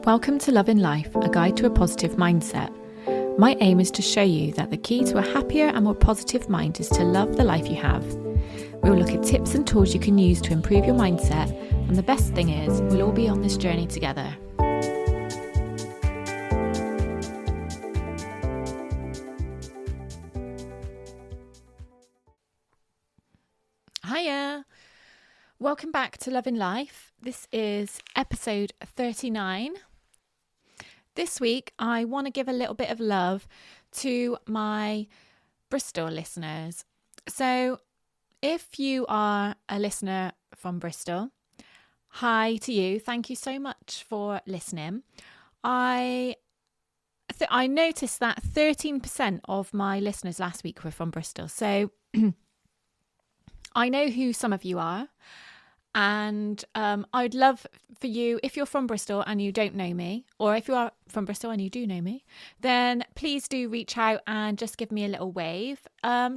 Welcome to Love in Life, a guide to a positive mindset. My aim is to show you that the key to a happier and more positive mind is to love the life you have. We will look at tips and tools you can use to improve your mindset, and the best thing is, we'll all be on this journey together. Hiya! Welcome back to Love in Life. This is episode 39. This week, I want to give a little bit of love to my Bristol listeners. So if you are a listener from Bristol, hi to you. Thank you so much for listening. I noticed that 13% of my listeners last week were from Bristol. So I know who some of you are. And I'd love for you, if you're from Bristol and you don't know me, or if you are from Bristol and you do know me, then please do reach out and just give me a little wave,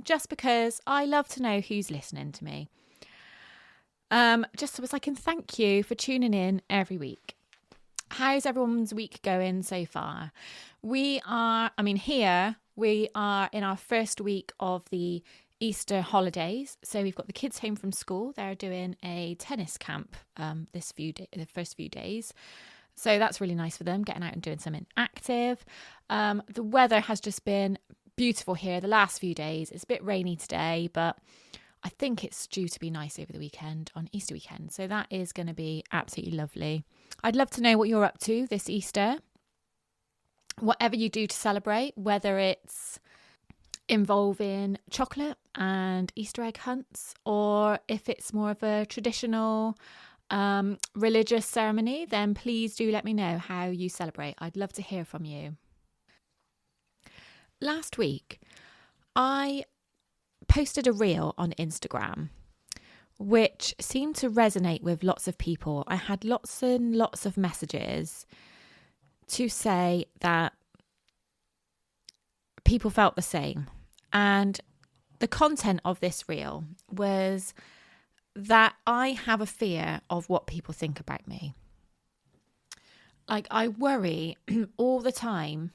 just because I love to know who's listening to me. Just so as I can thank you for tuning in every week. How's everyone's week going so far? We are in our first week of the Easter holidays, so we've got the kids home from school. They're doing a tennis camp the first few days, so that's really nice for them, getting out and doing something active. The weather has just been beautiful here the last few days. It's a bit rainy today, but I think it's due to be nice over the weekend, on Easter weekend, so that is going to be absolutely lovely. I'd love to know what you're up to this Easter, whatever you do to celebrate, whether it's involving chocolate and Easter egg hunts, or if it's more of a traditional religious ceremony, then please do let me know how you celebrate. I'd love to hear from you. Last week, I posted a reel on Instagram, which seemed to resonate with lots of people. I had lots and lots of messages to say that people felt the same. And the content of this reel was that I have a fear of what people think about me. Like, I worry all the time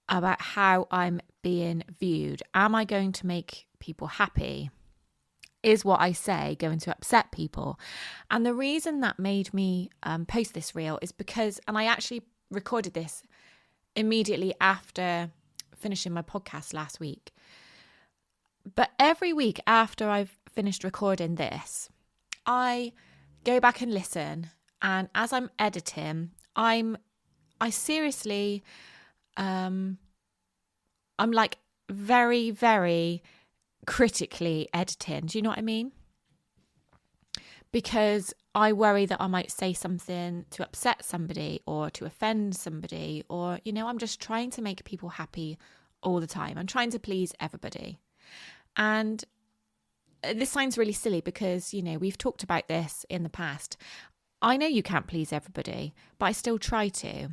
about how I'm being viewed. Am I going to make people happy? Is what I say going to upset people? And the reason that made me post this reel is because, and I actually recorded this immediately after finishing my podcast last week. But every week after I've finished recording this, I go back and listen. And as I'm editing, I'm like very, very critically editing. Do you know what I mean? Because I worry that I might say something to upset somebody or to offend somebody, or, I'm just trying to make people happy all the time. I'm trying to please everybody. And this sounds really silly because, we've talked about this in the past. I know you can't please everybody, but I still try to.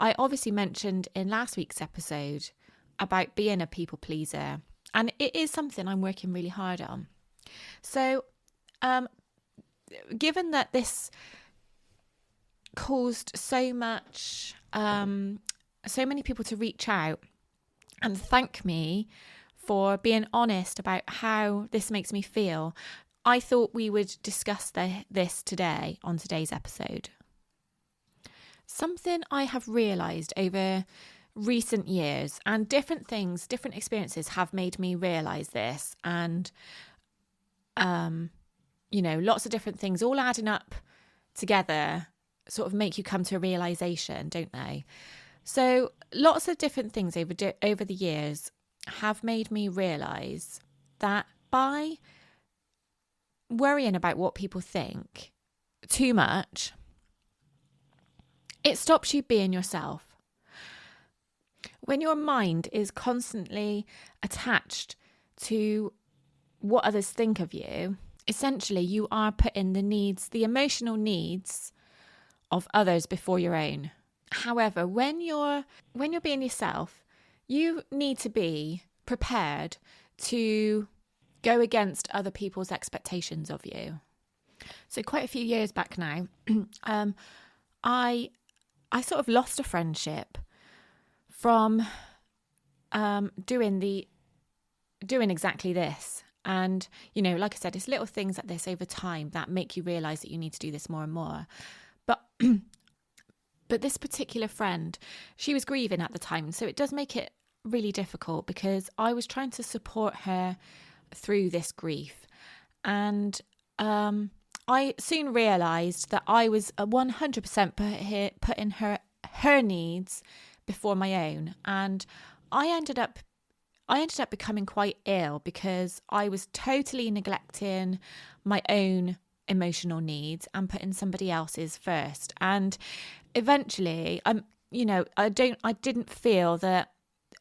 I obviously mentioned in last week's episode about being a people pleaser, and it is something I'm working really hard on. So, given that this caused so many people to reach out and thank me for being honest about how this makes me feel, I thought we would discuss this today on today's episode. Something I have realised over recent years, and different experiences have made me realise this, and lots of different things all adding up together sort of make you come to a realisation, don't they? So lots of different things over the years have made me realise that by worrying about what people think too much, it stops you being yourself. When your mind is constantly attached to what others think of you, essentially you are putting the emotional needs of others before your own. However, when you're being yourself, you need to be prepared to go against other people's expectations of you. So quite a few years back now, I sort of lost a friendship from doing exactly this. And, like I said, it's little things like this over time that make you realise that you need to do this more and more. But but this particular friend, she was grieving at the time. So it does make it really difficult because I was trying to support her through this grief. And I soon realised that I was 100% putting her needs before my own. And I ended up becoming quite ill because I was totally neglecting my own emotional needs and putting somebody else's first. And eventually, I didn't feel that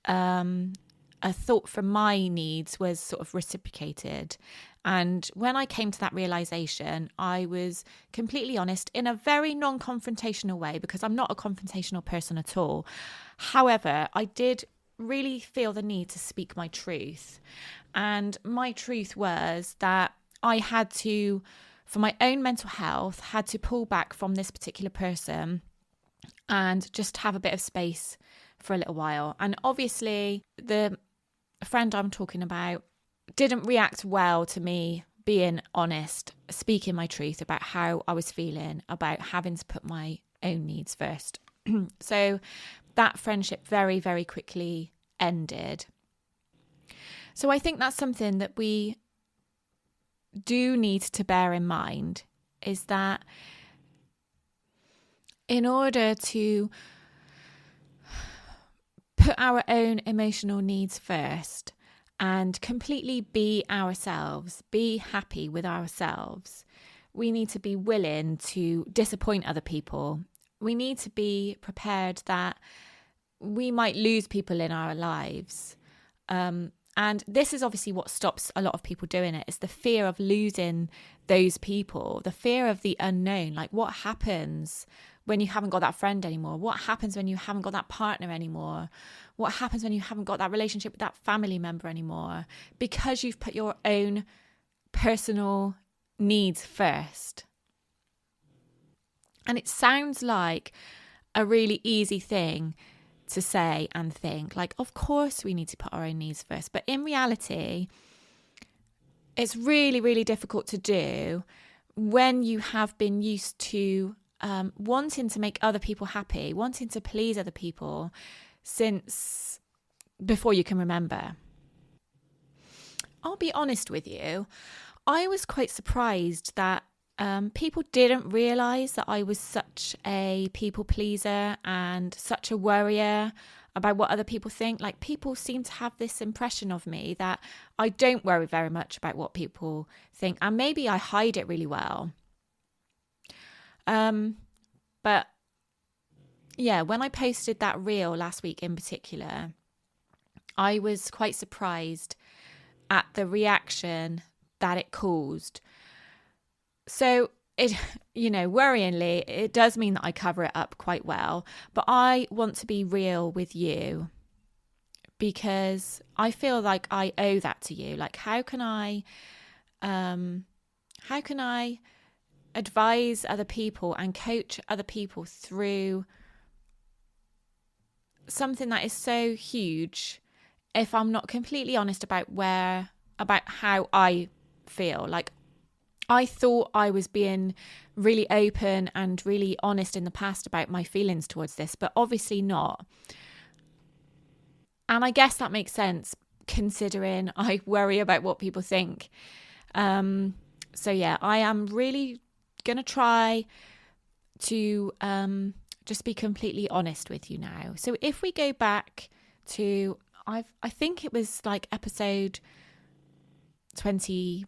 a thought from my needs was sort of reciprocated. And when I came to that realization, I was completely honest in a very non-confrontational way, because I'm not a confrontational person at all. However, I did really feel the need to speak my truth. And my truth was that I had to, for my own mental health, had to pull back from this particular person and just have a bit of space for a little while. And obviously, the friend I'm talking about didn't react well to me being honest, speaking my truth about how I was feeling, about having to put my own needs first. So that friendship very, very quickly ended. So I think that's something that we do need to bear in mind, is that in order to put our own emotional needs first and completely be ourselves, be happy with ourselves, we need to be willing to disappoint other people. We need to be prepared that we might lose people in our lives. And this is obviously what stops a lot of people doing it. It's the fear of losing those people, the fear of the unknown. Like, what happens when you haven't got that friend anymore? What happens when you haven't got that partner anymore? What happens when you haven't got that relationship with that family member anymore? Because you've put your own personal needs first. And it sounds like a really easy thing to say and think, like, of course we need to put our own needs first. But in reality, it's really, really difficult to do when you have been used to wanting to make other people happy, wanting to please other people since before you can remember. I'll be honest with you, I was quite surprised that people didn't realise that I was such a people pleaser and such a worrier about what other people think. Like, people seem to have this impression of me that I don't worry very much about what people think, and maybe I hide it really well. But yeah, when I posted that reel last week in particular, I was quite surprised at the reaction that it caused. So it, worryingly, it does mean that I cover it up quite well, but I want to be real with you because I feel like I owe that to you. Like, how can I advise other people and coach other people through something that is so huge if I'm not completely honest about how I feel? Like, I thought I was being really open and really honest in the past about my feelings towards this, but obviously not. And I guess that makes sense considering I worry about what people think. So yeah, I am really going to try to just be completely honest with you now. So if we go back to, I think it was like episode 28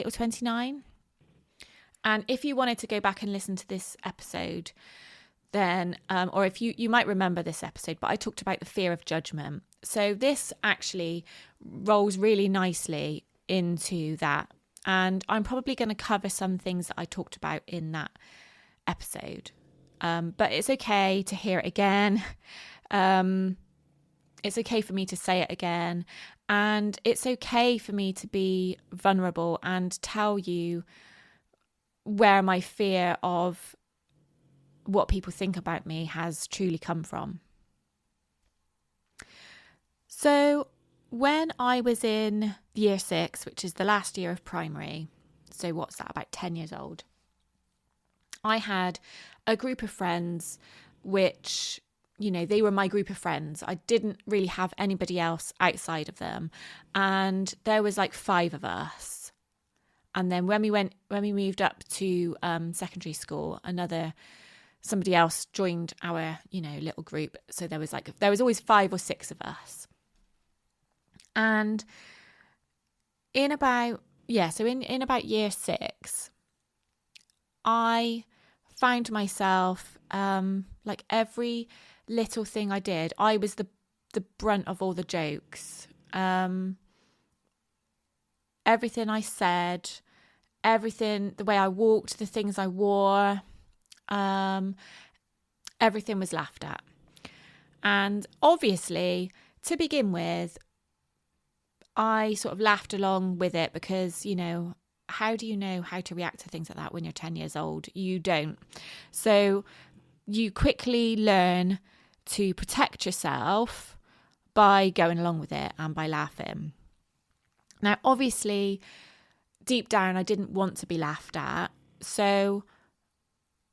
or 29. And if you wanted to go back and listen to this episode, then, or if you might remember this episode, but I talked about the fear of judgment. So this actually rolls really nicely into that. And I'm probably going to cover some things that I talked about in that episode. But it's okay to hear it again. It's okay for me to say it again. And it's okay for me to be vulnerable and tell you where my fear of what people think about me has truly come from. So when I was in year 6, which is the last year of primary, so what's that, about 10 years old, I had a group of friends which, they were my group of friends. I didn't really have anybody else outside of them. And there was like 5 of us. And then when we moved up to secondary school, somebody else joined our, little group. So there was always 5 or 6 of us. And in about year 6, I found myself, like every little thing I did, I was the brunt of all the jokes. Everything I said, everything, the way I walked, the things I wore, everything was laughed at. And obviously, to begin with, I sort of laughed along with it because, how do you know how to react to things like that when you're 10 years old? You don't. So you quickly learn to protect yourself by going along with it and by laughing. Now, obviously, deep down, I didn't want to be laughed at. So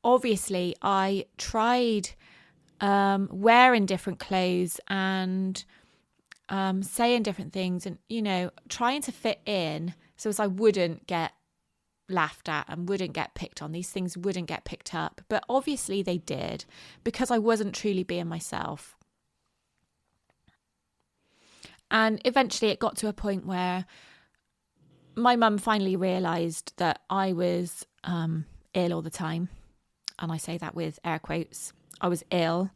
obviously, I tried wearing different clothes and saying different things and, trying to fit in so as I wouldn't get laughed at and wouldn't get picked on. These things wouldn't get picked up. But obviously they did, because I wasn't truly being myself. And eventually it got to a point where my mum finally realised that I was ill all the time. And I say that with air quotes. I was ill.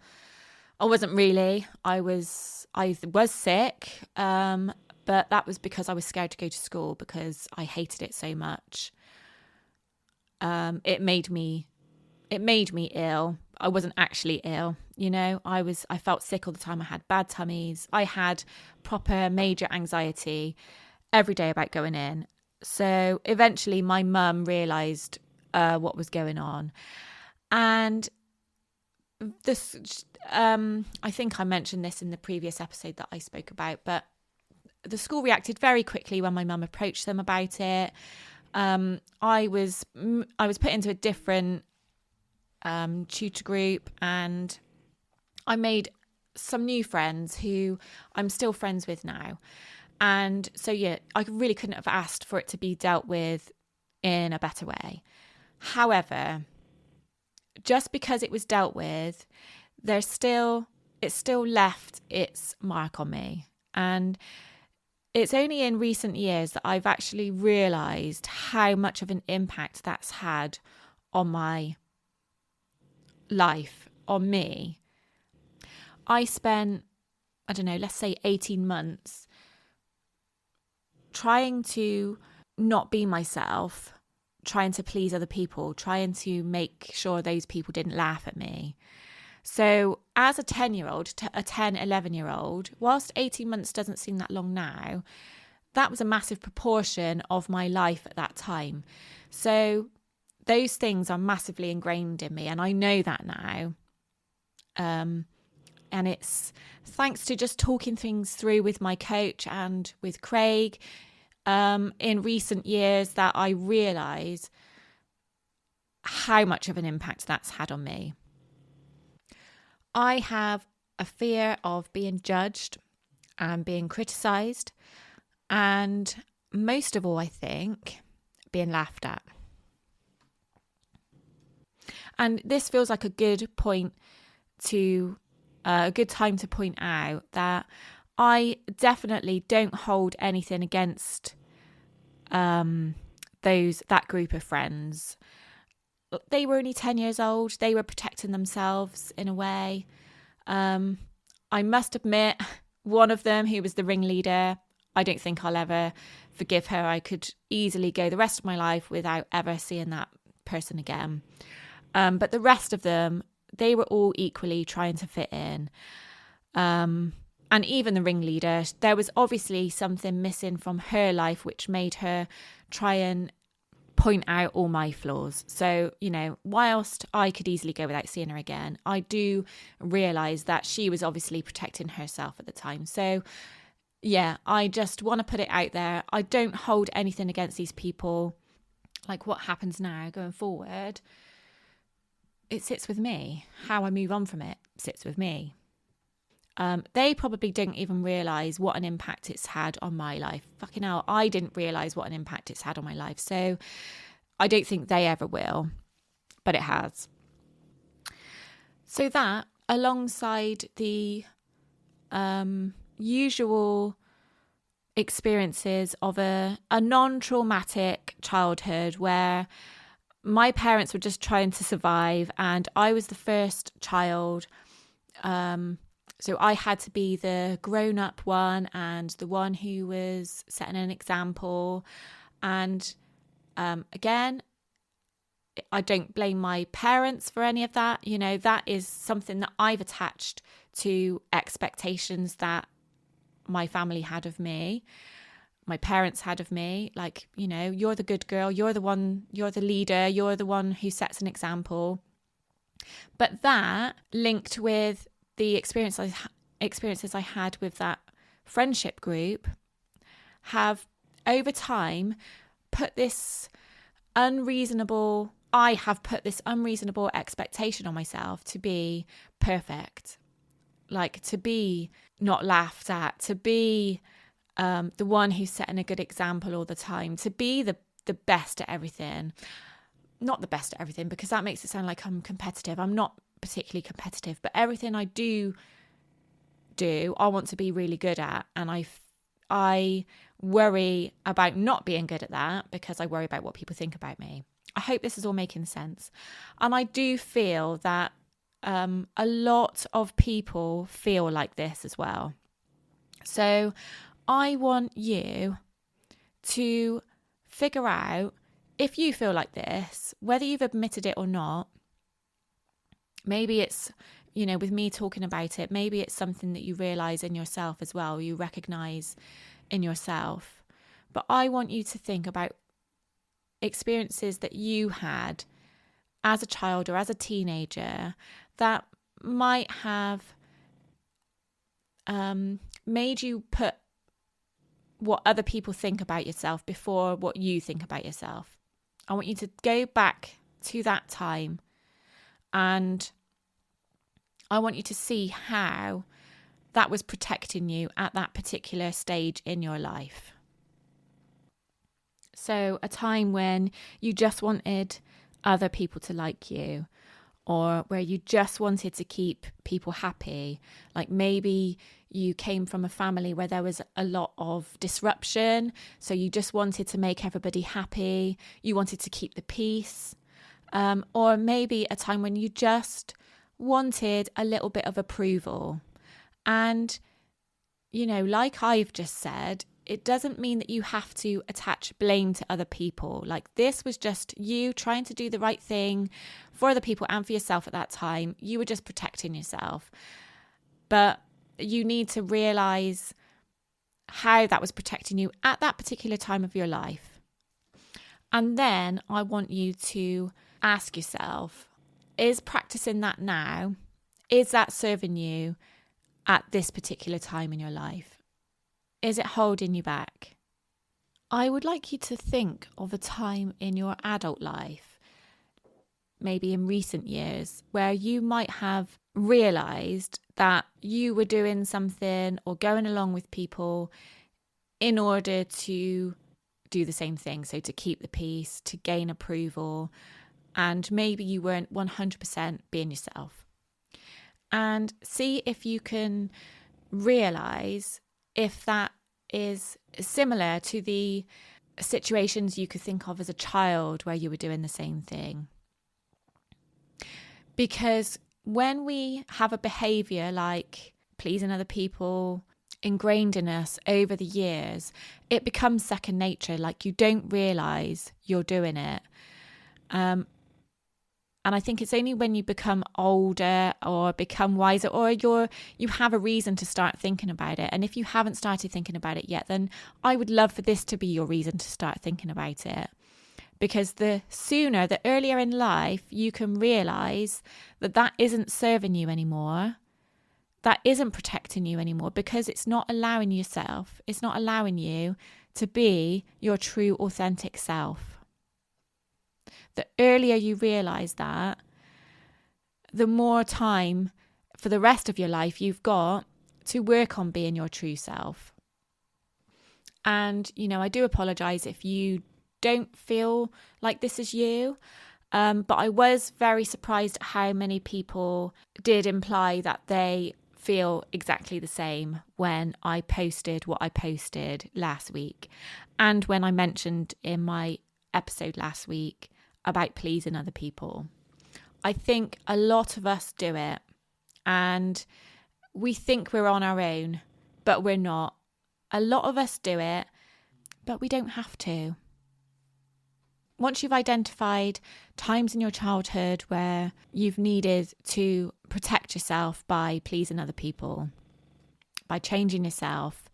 I wasn't really. I was sick, but that was because I was scared to go to school because I hated it so much. It made me ill. I wasn't actually ill, I felt sick all the time. I had bad tummies. I had proper major anxiety every day about going in. So eventually my mum realised what was going on. And this, I think I mentioned this in the previous episode that I spoke about, but the school reacted very quickly when my mum approached them about it. I was put into a different tutor group, and I made some new friends who I'm still friends with now. And so, yeah, I really couldn't have asked for it to be dealt with in a better way. However, just because it was dealt with, it still left its mark on me. And it's only in recent years that I've actually realised how much of an impact that's had on my life, on me. I spent, let's say 18 months trying to not be myself, trying to please other people, trying to make sure those people didn't laugh at me. So as a 10-year-old, a 10, 11-year-old, whilst 18 months doesn't seem that long now, that was a massive proportion of my life at that time. So those things are massively ingrained in me, and I know that now. And it's thanks to just talking things through with my coach and with Craig in recent years that I realise how much of an impact that's had on me. I have a fear of being judged and being criticised, and most of all, I think, being laughed at. And this feels like a good time to point out that I definitely don't hold anything against that group of friends. They were only 10 years old. They were protecting themselves in a way. I must admit, one of them, who was the ringleader, I don't think I'll ever forgive her. I could easily go the rest of my life without ever seeing that person again. But the rest of them, they were all equally trying to fit in. And even the ringleader, there was obviously something missing from her life which made her try and point out all my flaws. So, whilst I could easily go without seeing her again, I do realise that she was obviously protecting herself at the time. So, yeah, I just want to put it out there. I don't hold anything against these people. Like, what happens now going forward, it sits with me. How I move on from it sits with me. They probably didn't even realise what an impact it's had on my life. Fucking hell, I didn't realise what an impact it's had on my life. So I don't think they ever will, but it has. So that, alongside the usual experiences of a non-traumatic childhood where my parents were just trying to survive and I was the first child, so I had to be the grown-up one and the one who was setting an example. And again, I don't blame my parents for any of that. That is something that I've attached to expectations that my family had of me, my parents had of me. Like, you're the good girl, you're the one, you're the leader, you're the one who sets an example. But that linked with the experiences I had with that friendship group have over time put this unreasonable expectation on myself to be perfect, like to be not laughed at, to be the one who's setting a good example all the time, to be the best at everything. Not the best at everything, because that makes it sound like I'm competitive. I'm not particularly competitive, but everything I do I want to be really good at, and I worry about not being good at that because I worry about what people think about me. I hope this is all making sense. And I do feel that a lot of people feel like this as well. So I want you to figure out, if you feel like this, whether you've admitted it or not. Maybe it's, with me talking about it, maybe it's something that you realise in yourself as well, you recognise in yourself. But I want you to think about experiences that you had as a child or as a teenager that might have made you put what other people think about yourself before what you think about yourself. I want you to go back to that time, and I want you to see how that was protecting you at that particular stage in your life. So a time when you just wanted other people to like you, or where you just wanted to keep people happy. Like maybe you came from a family where there was a lot of disruption, so you just wanted to make everybody happy. You wanted to keep the peace. Or maybe a time when you just wanted a little bit of approval. And, like I've just said, it doesn't mean that you have to attach blame to other people. Like, this was just you trying to do the right thing for other people and for yourself at that time. You were just protecting yourself. But you need to realise how that was protecting you at that particular time of your life. And then I want you to ask yourself, is practicing that now, is that serving you at this particular time in your life? Is it holding you back? I would like you to think of a time in your adult life, maybe in recent years, where you might have realised that you were doing something or going along with people in order to do the same thing. So to keep the peace, to gain approval, and maybe you weren't 100% being yourself. And see if you can realise if that is similar to the situations you could think of as a child where you were doing the same thing. Because when we have a behaviour like pleasing other people ingrained in us over the years, it becomes second nature. Like, you don't realise you're doing it. And I think it's only when you become older or become wiser, or you have a reason to start thinking about it. And if you haven't started thinking about it yet, then I would love for this to be your reason to start thinking about it. because the earlier in life you can realise that isn't serving you anymore, that isn't protecting you anymore, because it's not allowing you to be your true authentic self. The earlier you realise that, the more time for the rest of your life you've got to work on being your true self. And, I do apologise if you don't feel like this is you. But I was very surprised at how many people did imply that they feel exactly the same when I posted what I posted last week. And when I mentioned in my episode last week about pleasing other people. I think a lot of us do it, and we think we're on our own, but we're not. A lot of us do it, but we don't have to. Once you've identified times in your childhood where you've needed to protect yourself by pleasing other people, by changing yourself,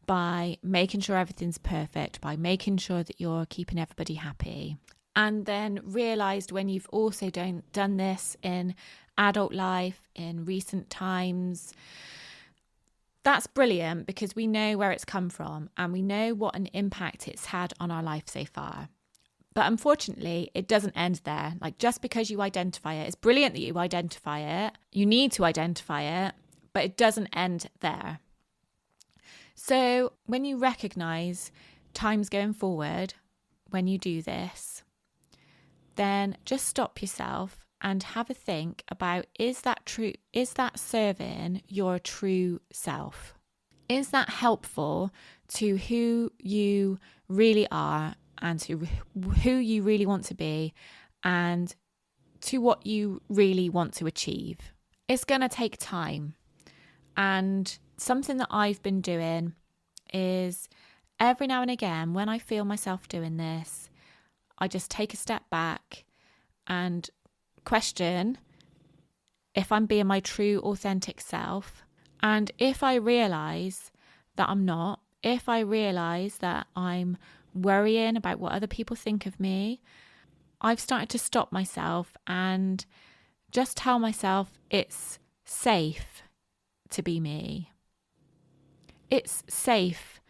by making sure everything's perfect, by making sure that you're keeping everybody happy, and then realised when you've also done this in adult life, in recent times, that's brilliant, because we know where it's come from and we know what an impact it's had on our life so far. But unfortunately, it doesn't end there. Like, just because you identify it, it's brilliant that you identify it. You need to identify it, but it doesn't end there. So when you recognise times going forward, when you do this, then just stop yourself and have a think about, is that true? Is that serving your true self? Is that helpful to who you really are and to who you really want to be and to what you really want to achieve? It's going to take time. And something that I've been doing is every now and again, when I feel myself doing this, I just take a step back and question if I'm being my true authentic self. And if I realise that I'm not, if I realise that I'm worrying about what other people think of me, I've started to stop myself and just tell myself it's safe to be me. It's safe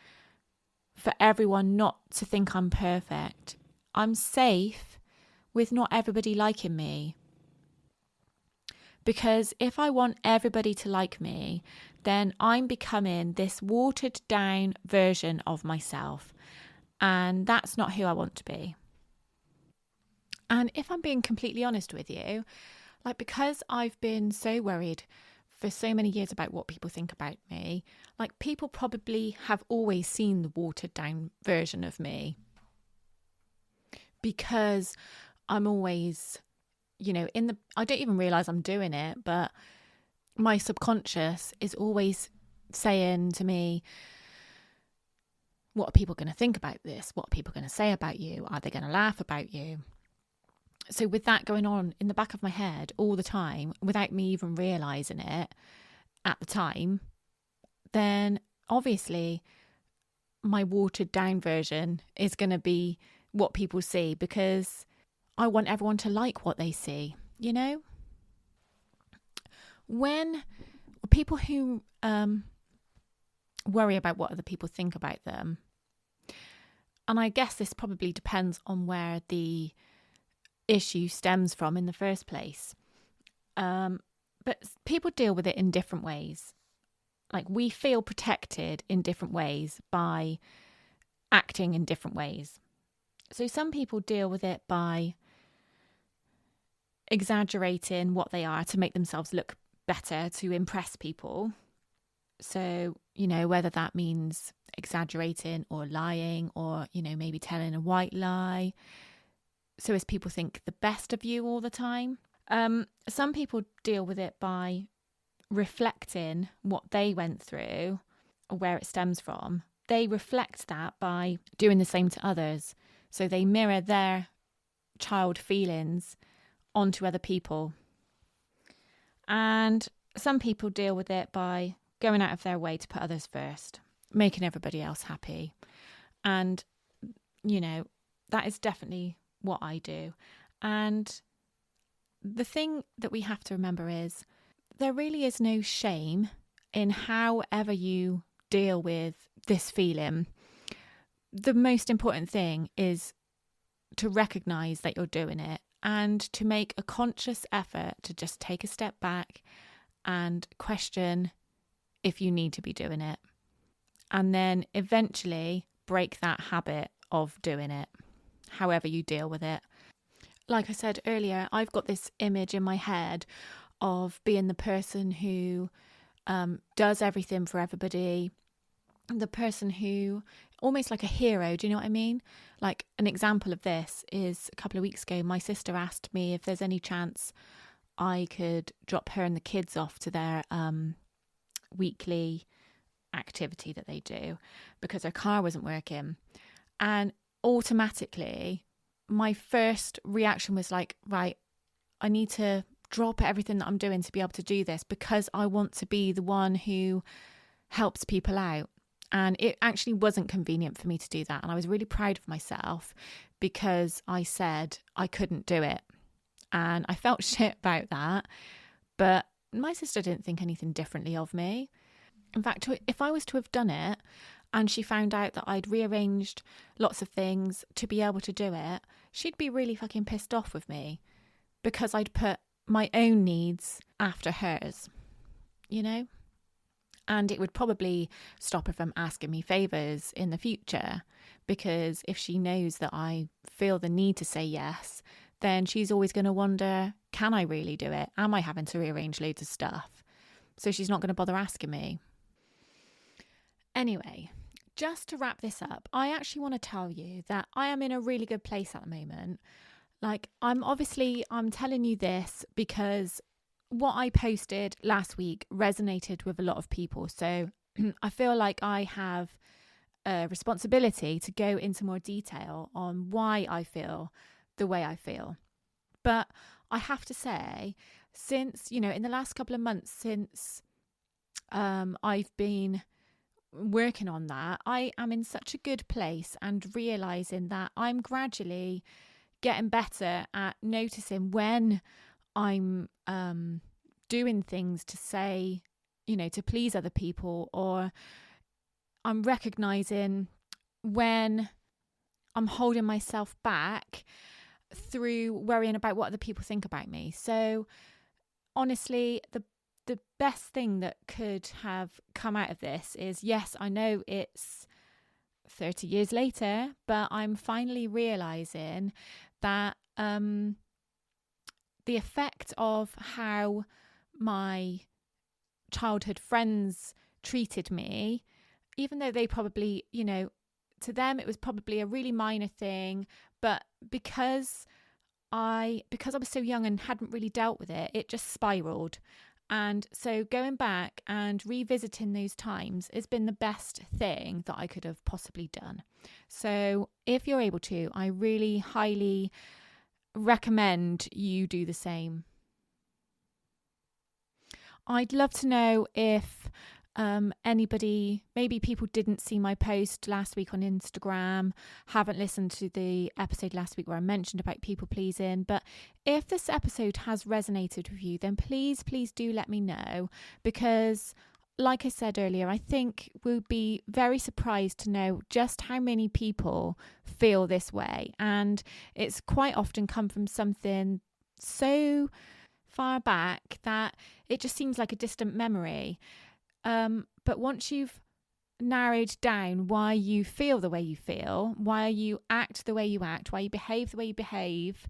for everyone not to think I'm perfect. I'm safe with not everybody liking me. Because if I want everybody to like me, then I'm becoming this watered down version of myself. And that's not who I want to be. And if I'm being completely honest with you, because I've been so worried for so many years about what people think about me, people probably have always seen the watered down version of me. Because I'm always, I don't even realise I'm doing it, but my subconscious is always saying to me, what are people going to think about this? What are people going to say about you? Are they going to laugh about you? So with that going on in the back of my head all the time, without me even realising it at the time, then obviously my watered down version is going to be what people see, because I want everyone to like what they see, When people who worry about what other people think about them, and I guess this probably depends on where the issue stems from in the first place, but people deal with it in different ways. We feel protected in different ways by acting in different ways. So some people deal with it by exaggerating what they are to make themselves look better, to impress people. So, whether that means exaggerating or lying or, maybe telling a white lie, so as people think the best of you all the time. Some people deal with it by reflecting what they went through or where it stems from. They reflect that by doing the same to others. So they mirror their child feelings onto other people. And some people deal with it by going out of their way to put others first, making everybody else happy. And, that is definitely what I do. And the thing that we have to remember is there really is no shame in however you deal with this feeling. The most important thing is to recognize that you're doing it and to make a conscious effort to just take a step back and question if you need to be doing it. And then eventually break that habit of doing it, however you deal with it. Like I said earlier, I've got this image in my head of being the person who does everything for everybody, the person who, almost like a hero, do you know what I mean? Like an example of this is a couple of weeks ago, my sister asked me if there's any chance I could drop her and the kids off to their weekly activity that they do because her car wasn't working. And automatically, my first reaction was like, right, I need to drop everything that I'm doing to be able to do this because I want to be the one who helps people out. And it actually wasn't convenient for me to do that. And I was really proud of myself because I said I couldn't do it. And I felt shit about that. But my sister didn't think anything differently of me. In fact, if I was to have done it and she found out that I'd rearranged lots of things to be able to do it, she'd be really fucking pissed off with me because I'd put my own needs after hers, you know? And it would probably stop her from asking me favours in the future, because if she knows that I feel the need to say yes, then she's always going to wonder, can I really do it? Am I having to rearrange loads of stuff? So she's not going to bother asking me. Anyway, just to wrap this up, I actually want to tell you that I am in a really good place at the moment. Like, I'm telling you this because what I posted last week resonated with a lot of people. So I feel like I have a responsibility to go into more detail on why I feel the way I feel. But I have to say, since, in the last couple of months since I've been working on that, I am in such a good place and realizing that I'm gradually getting better at noticing when I'm doing things to say, to please other people, or I'm recognizing when I'm holding myself back through worrying about what other people think about me. So honestly, the best thing that could have come out of this is, yes, I know it's 30 years later, but I'm finally realizing that the effect of how my childhood friends treated me, even though they probably, to them it was probably a really minor thing, but because I was so young and hadn't really dealt with it, it just spiraled. And so going back and revisiting those times has been the best thing that I could have possibly done. So if you're able to, I really highly recommend you do the same. I'd love to know if anybody, maybe people didn't see my post last week on Instagram, haven't listened to the episode last week where I mentioned about people pleasing, but if this episode has resonated with you, then please do let me know, because like I said earlier, I think we'll be very surprised to know just how many people feel this way, and it's quite often come from something so far back that it just seems like a distant memory. But once you've narrowed down why you feel the way you feel, why you act the way you act, why you behave the way you behave,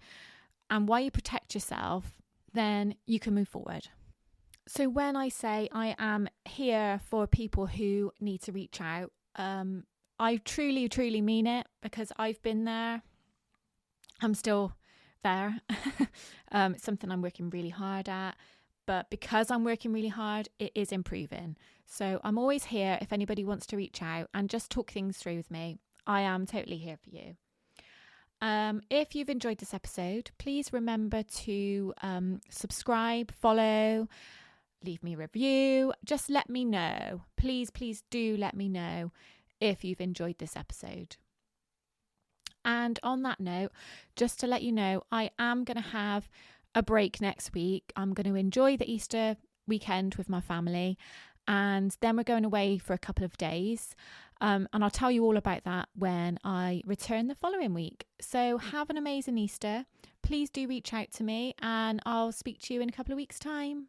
and why you protect yourself, then you can move forward. So when I say I am here for people who need to reach out, I truly mean it, because I've been there. I'm still there. It's something I'm working really hard at. But because I'm working really hard, it is improving. So I'm always here if anybody wants to reach out and just talk things through with me. I am totally here for you. If you've enjoyed this episode, please remember to subscribe, follow, leave me a review. Just let me know. Please do let me know if you've enjoyed this episode. And on that note, just to let you know, I am going to have a break next week. I'm going to enjoy the Easter weekend with my family, and then we're going away for a couple of days. And I'll tell you all about that when I return the following week. So have an amazing Easter. Please do reach out to me, and I'll speak to you in a couple of weeks' time.